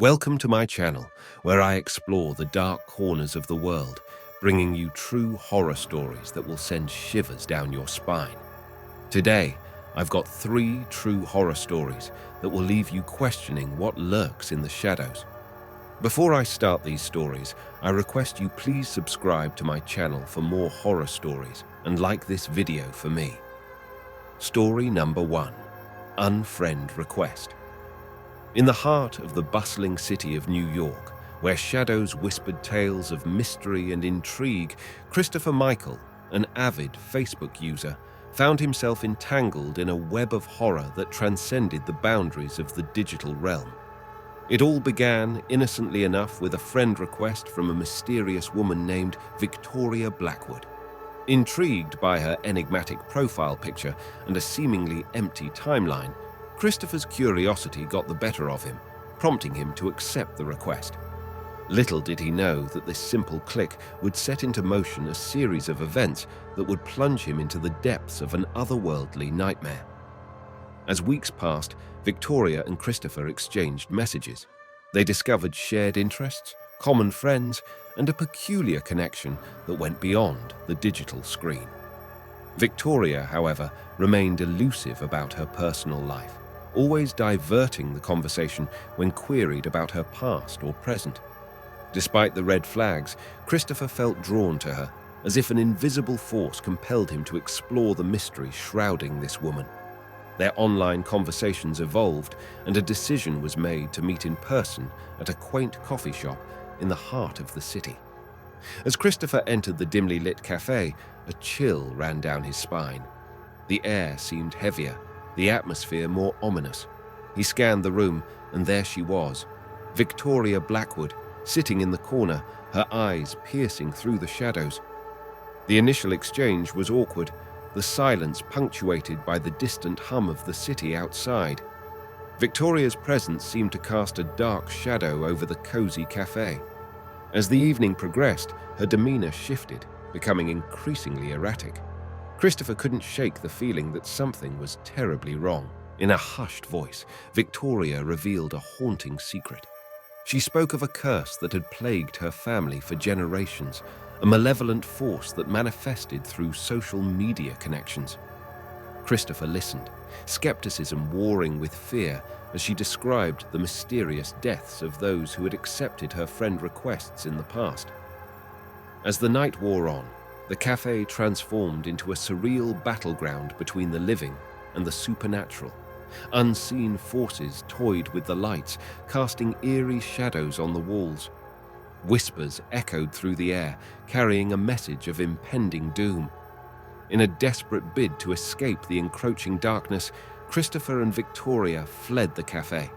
Welcome to my channel, where I explore the dark corners of the world, bringing you true horror stories that will send shivers down your spine. Today, I've got 3 true horror stories that will leave you questioning what lurks in the shadows. Before I start these stories, I request you please subscribe to my channel for more horror stories and like this video for me. Story number 1. Unfriend Request. In the heart of the bustling city of New York, where shadows whispered tales of mystery and intrigue, Christopher Michael, an avid Facebook user, found himself entangled in a web of horror that transcended the boundaries of the digital realm. It all began, innocently enough, with a friend request from a mysterious woman named Victoria Blackwood. Intrigued by her enigmatic profile picture and a seemingly empty timeline, Christopher's curiosity got the better of him, prompting him to accept the request. Little did he know that this simple click would set into motion a series of events that would plunge him into the depths of an otherworldly nightmare. As weeks passed, Victoria and Christopher exchanged messages. They discovered shared interests, common friends, and a peculiar connection that went beyond the digital screen. Victoria, however, remained elusive about her personal life, always diverting the conversation when queried about her past or present. Despite the red flags, Christopher felt drawn to her, as if an invisible force compelled him to explore the mystery shrouding this woman. Their online conversations evolved, and a decision was made to meet in person at a quaint coffee shop in the heart of the city. As Christopher entered the dimly lit cafe, a chill ran down his spine. The air seemed heavier, the atmosphere more ominous. He scanned the room, and there she was, Victoria Blackwood, sitting in the corner, her eyes piercing through the shadows. The initial exchange was awkward, the silence punctuated by the distant hum of the city outside. Victoria's presence seemed to cast a dark shadow over the cozy cafe. As the evening progressed, her demeanor shifted, becoming increasingly erratic. Christopher couldn't shake the feeling that something was terribly wrong. In a hushed voice, Victoria revealed a haunting secret. She spoke of a curse that had plagued her family for generations, a malevolent force that manifested through social media connections. Christopher listened, skepticism warring with fear as she described the mysterious deaths of those who had accepted her friend requests in the past. As the night wore on, the cafe transformed into a surreal battleground between the living and the supernatural. Unseen forces toyed with the lights, casting eerie shadows on the walls. Whispers echoed through the air, carrying a message of impending doom. In a desperate bid to escape the encroaching darkness, Christopher and Victoria fled the cafe.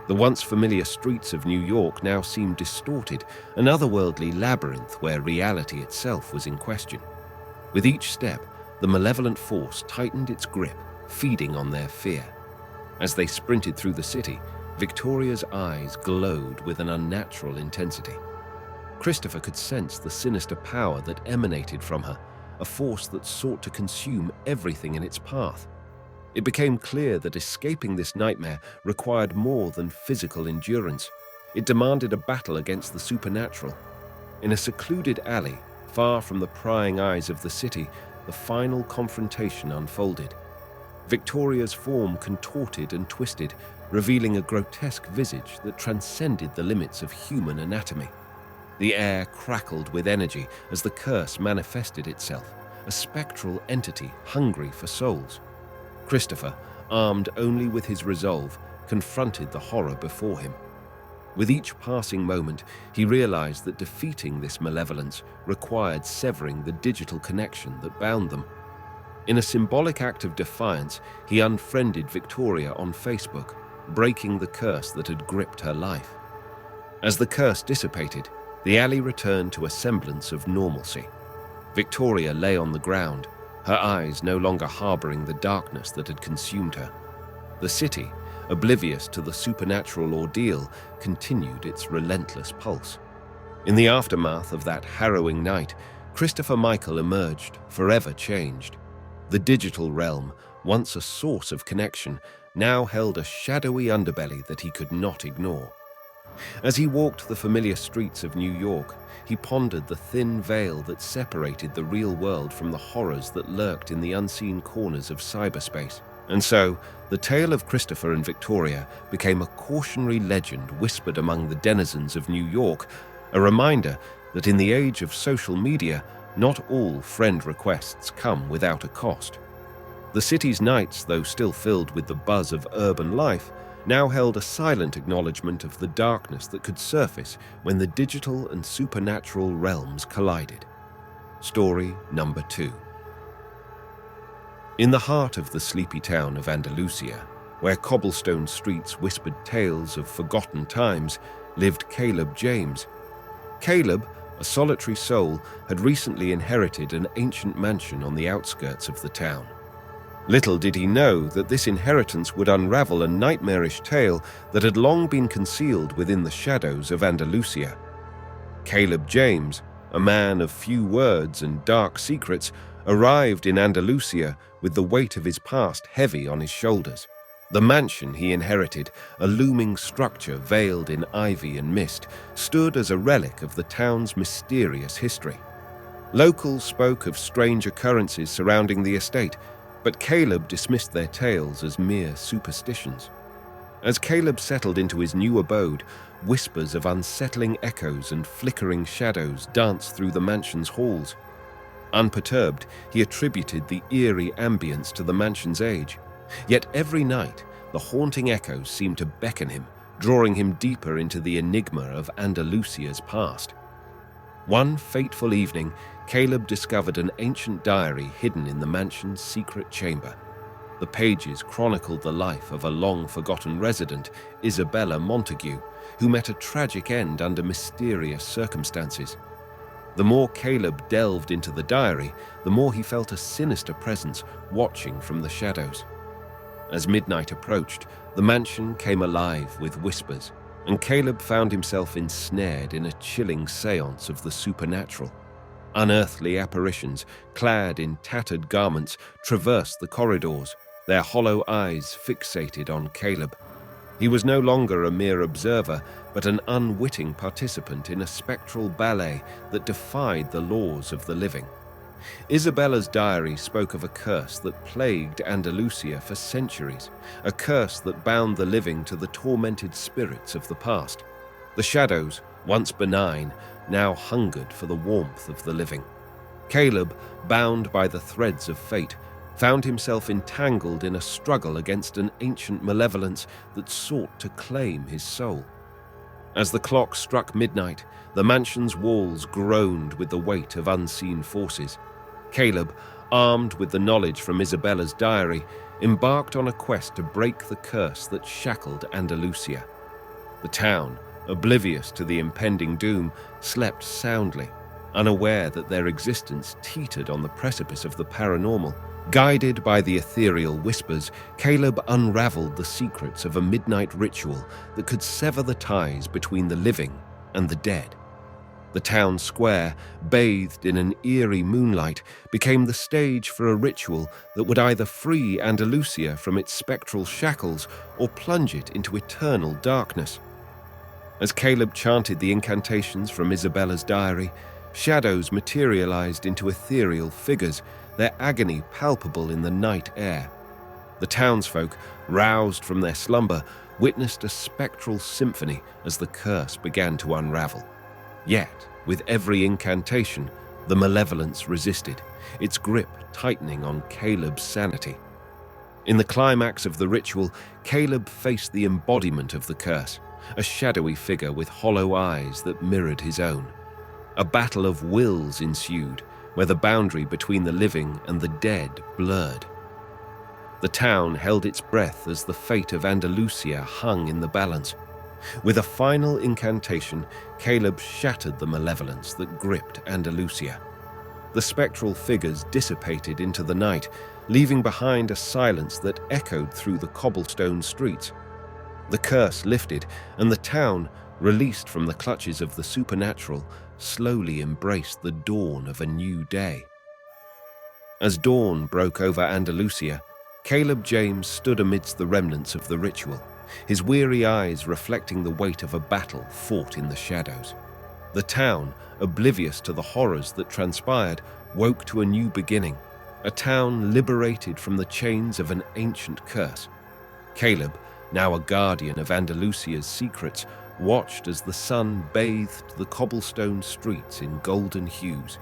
The once familiar streets of New York now seemed distorted, an otherworldly labyrinth where reality itself was in question. With each step, the malevolent force tightened its grip, feeding on their fear. As they sprinted through the city, Victoria's eyes glowed with an unnatural intensity. Christopher could sense the sinister power that emanated from her, a force that sought to consume everything in its path. It became clear that escaping this nightmare required more than physical endurance. It demanded a battle against the supernatural. In a secluded alley, far from the prying eyes of the city, the final confrontation unfolded. Victoria's form contorted and twisted, revealing a grotesque visage that transcended the limits of human anatomy. The air crackled with energy as the curse manifested itself, a spectral entity hungry for souls. Christopher, armed only with his resolve, confronted the horror before him. With each passing moment, he realized that defeating this malevolence required severing the digital connection that bound them. In a symbolic act of defiance, he unfriended Victoria on Facebook, breaking the curse that had gripped her life. As the curse dissipated, the alley returned to a semblance of normalcy. Victoria lay on the ground, her eyes no longer harboring the darkness that had consumed her. The city, oblivious to the supernatural ordeal, continued its relentless pulse. In the aftermath of that harrowing night, Christopher Michael emerged, forever changed. The digital realm, once a source of connection, now held a shadowy underbelly that he could not ignore. As he walked the familiar streets of New York, he pondered the thin veil that separated the real world from the horrors that lurked in the unseen corners of cyberspace. And so, the tale of Christopher and Victoria became a cautionary legend whispered among the denizens of New York, a reminder that in the age of social media, not all friend requests come without a cost. The city's nights, though still filled with the buzz of urban life, now held a silent acknowledgement of the darkness that could surface when the digital and supernatural realms collided. Story number 2. In the heart of the sleepy town of Andalusia, where cobblestone streets whispered tales of forgotten times, lived Caleb James. Caleb, a solitary soul, had recently inherited an ancient mansion on the outskirts of the town. Little did he know that this inheritance would unravel a nightmarish tale that had long been concealed within the shadows of Andalusia. Caleb James, a man of few words and dark secrets, arrived in Andalusia with the weight of his past heavy on his shoulders. The mansion he inherited, a looming structure veiled in ivy and mist, stood as a relic of the town's mysterious history. Locals spoke of strange occurrences surrounding the estate, but Caleb dismissed their tales as mere superstitions. As Caleb settled into his new abode, whispers of unsettling echoes and flickering shadows danced through the mansion's halls. Unperturbed, he attributed the eerie ambience to the mansion's age. Yet every night, the haunting echoes seemed to beckon him, drawing him deeper into the enigma of Andalusia's past. One fateful evening, Caleb discovered an ancient diary hidden in the mansion's secret chamber. The pages chronicled the life of a long-forgotten resident, Isabella Montague, who met a tragic end under mysterious circumstances. The more Caleb delved into the diary, the more he felt a sinister presence watching from the shadows. As midnight approached, the mansion came alive with whispers, and Caleb found himself ensnared in a chilling seance of the supernatural. Unearthly apparitions, clad in tattered garments, traversed the corridors, their hollow eyes fixated on Caleb. He was no longer a mere observer, but an unwitting participant in a spectral ballet that defied the laws of the living. Isabella's diary spoke of a curse that plagued Andalusia for centuries, a curse that bound the living to the tormented spirits of the past. The shadows, once benign, now hungered for the warmth of the living. Caleb, bound by the threads of fate, found himself entangled in a struggle against an ancient malevolence that sought to claim his soul. As the clock struck midnight, the mansion's walls groaned with the weight of unseen forces. Caleb, armed with the knowledge from Isabella's diary, embarked on a quest to break the curse that shackled Andalusia. The town, oblivious to the impending doom, slept soundly, unaware that their existence teetered on the precipice of the paranormal. Guided by the ethereal whispers, Caleb unraveled the secrets of a midnight ritual that could sever the ties between the living and the dead. The town square, bathed in an eerie moonlight, became the stage for a ritual that would either free Andalusia from its spectral shackles or plunge it into eternal darkness. As Caleb chanted the incantations from Isabella's diary, shadows materialized into ethereal figures, their agony palpable in the night air. The townsfolk, roused from their slumber, witnessed a spectral symphony as the curse began to unravel. Yet, with every incantation, the malevolence resisted, its grip tightening on Caleb's sanity. In the climax of the ritual, Caleb faced the embodiment of the curse, a shadowy figure with hollow eyes that mirrored his own. A battle of wills ensued, where the boundary between the living and the dead blurred. The town held its breath as the fate of Andalusia hung in the balance. With a final incantation, Caleb shattered the malevolence that gripped Andalusia. The spectral figures dissipated into the night, leaving behind a silence that echoed through the cobblestone streets. The curse lifted, and the town, released from the clutches of the supernatural, slowly embraced the dawn of a new day. As dawn broke over Andalusia, Caleb James stood amidst the remnants of the ritual, his weary eyes reflecting the weight of a battle fought in the shadows. The town, oblivious to the horrors that transpired, woke to a new beginning, a town liberated from the chains of an ancient curse. Caleb, now a guardian of Andalusia's secrets, watched as the sun bathed the cobblestone streets in golden hues.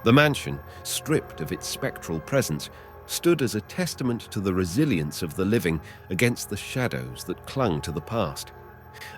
The mansion, stripped of its spectral presence, stood as a testament to the resilience of the living against the shadows that clung to the past.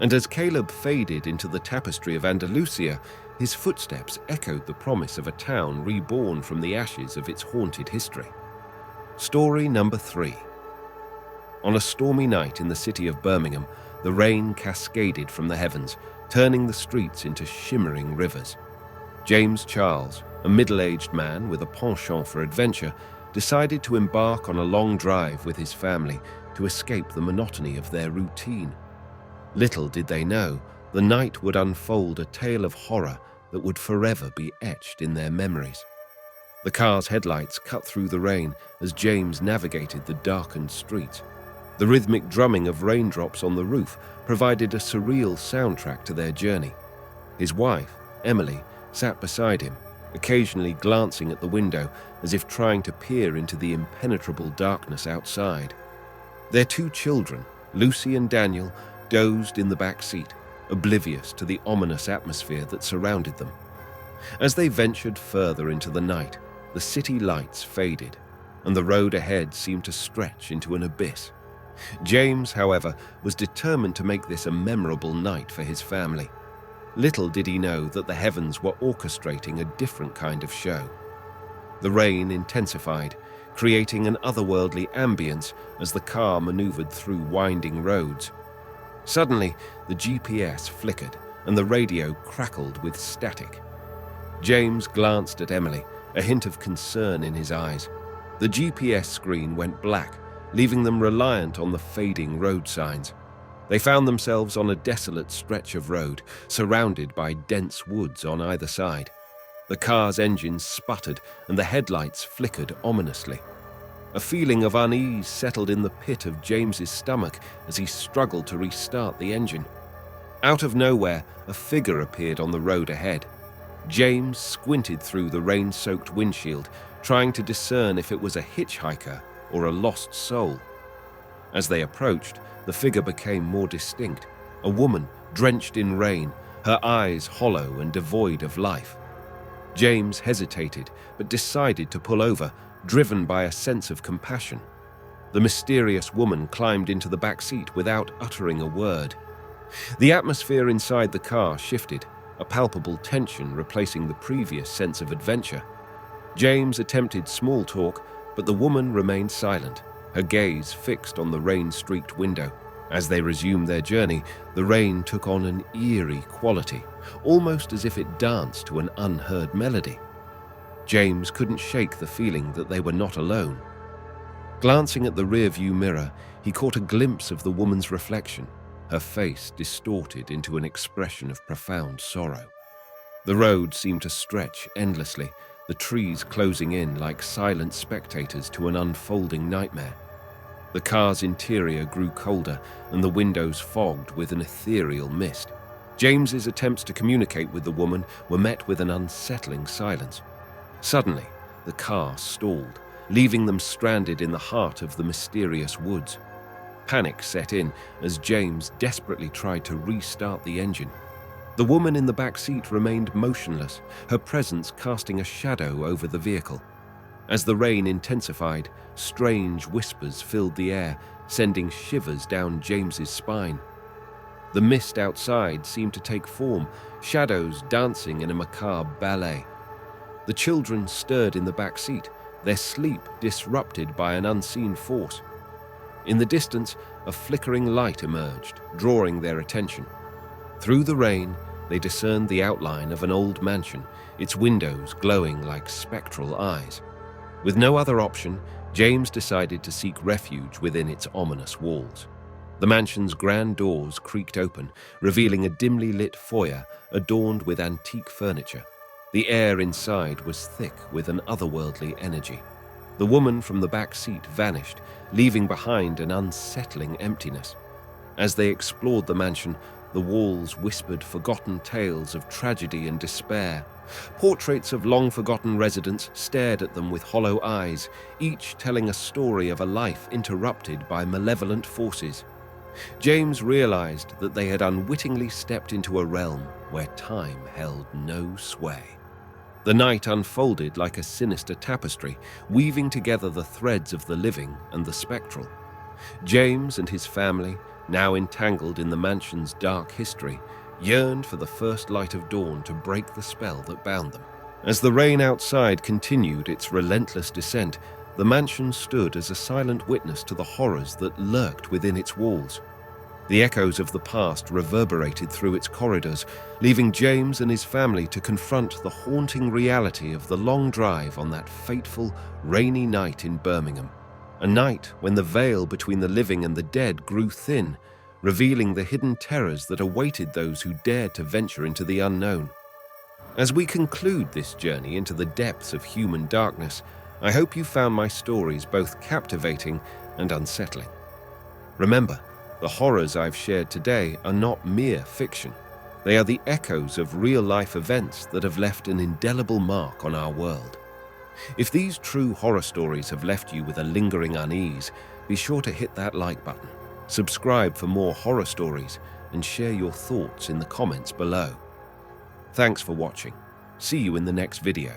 And as Caleb faded into the tapestry of Andalusia, his footsteps echoed the promise of a town reborn from the ashes of its haunted history. Story number 3. On a stormy night in the city of Birmingham, the rain cascaded from the heavens, turning the streets into shimmering rivers. James Charles, a middle-aged man with a penchant for adventure, decided to embark on a long drive with his family to escape the monotony of their routine. Little did they know, the night would unfold a tale of horror that would forever be etched in their memories. The car's headlights cut through the rain as James navigated the darkened streets. The rhythmic drumming of raindrops on the roof provided a surreal soundtrack to their journey. His wife, Emily, sat beside him, occasionally glancing at the window as if trying to peer into the impenetrable darkness outside. Their 2 children, Lucy and Daniel, dozed in the back seat, oblivious to the ominous atmosphere that surrounded them. As they ventured further into the night, the city lights faded, and the road ahead seemed to stretch into an abyss. James, however, was determined to make this a memorable night for his family. Little did he know that the heavens were orchestrating a different kind of show. The rain intensified, creating an otherworldly ambience as the car maneuvered through winding roads. Suddenly, the GPS flickered and the radio crackled with static. James glanced at Emily, a hint of concern in his eyes. The GPS screen went black, leaving them reliant on the fading road signs. They found themselves on a desolate stretch of road, surrounded by dense woods on either side. The car's engine sputtered and the headlights flickered ominously. A feeling of unease settled in the pit of James's stomach as he struggled to restart the engine. Out of nowhere, a figure appeared on the road ahead. James squinted through the rain-soaked windshield, trying to discern if it was a hitchhiker or a lost soul. As they approached, the figure became more distinct, a woman drenched in rain, her eyes hollow and devoid of life. James hesitated, but decided to pull over, driven by a sense of compassion. The mysterious woman climbed into the back seat without uttering a word. The atmosphere inside the car shifted, a palpable tension replacing the previous sense of adventure. James attempted small talk, but the woman remained silent, her gaze fixed on the rain-streaked window. As they resumed their journey, the rain took on an eerie quality, almost as if it danced to an unheard melody. James couldn't shake the feeling that they were not alone. Glancing at the rearview mirror, he caught a glimpse of the woman's reflection, her face distorted into an expression of profound sorrow. The road seemed to stretch endlessly, the trees closing in like silent spectators to an unfolding nightmare. The car's interior grew colder and the windows fogged with an ethereal mist. James's attempts to communicate with the woman were met with an unsettling silence. Suddenly, the car stalled, leaving them stranded in the heart of the mysterious woods. Panic set in as James desperately tried to restart the engine. The woman in the back seat remained motionless, her presence casting a shadow over the vehicle. As the rain intensified, strange whispers filled the air, sending shivers down James's spine. The mist outside seemed to take form, shadows dancing in a macabre ballet. The children stirred in the back seat, their sleep disrupted by an unseen force. In the distance, a flickering light emerged, drawing their attention. Through the rain, they discerned the outline of an old mansion, its windows glowing like spectral eyes. With no other option, James decided to seek refuge within its ominous walls. The mansion's grand doors creaked open, revealing a dimly lit foyer adorned with antique furniture. The air inside was thick with an otherworldly energy. The woman from the back seat vanished, leaving behind an unsettling emptiness. As they explored the mansion, the walls whispered forgotten tales of tragedy and despair. Portraits of long-forgotten residents stared at them with hollow eyes, each telling a story of a life interrupted by malevolent forces. James realized that they had unwittingly stepped into a realm where time held no sway. The night unfolded like a sinister tapestry, weaving together the threads of the living and the spectral. James and his family, now entangled in the mansion's dark history, yearned for the first light of dawn to break the spell that bound them. As the rain outside continued its relentless descent, the mansion stood as a silent witness to the horrors that lurked within its walls. The echoes of the past reverberated through its corridors, leaving James and his family to confront the haunting reality of the long drive on that fateful, rainy night in Birmingham. A night when the veil between the living and the dead grew thin, revealing the hidden terrors that awaited those who dared to venture into the unknown. As we conclude this journey into the depths of human darkness, I hope you found my stories both captivating and unsettling. Remember, the horrors I've shared today are not mere fiction. They are the echoes of real-life events that have left an indelible mark on our world. If these true horror stories have left you with a lingering unease, be sure to hit that like button, subscribe for more horror stories, and share your thoughts in the comments below. Thanks for watching. See you in the next video.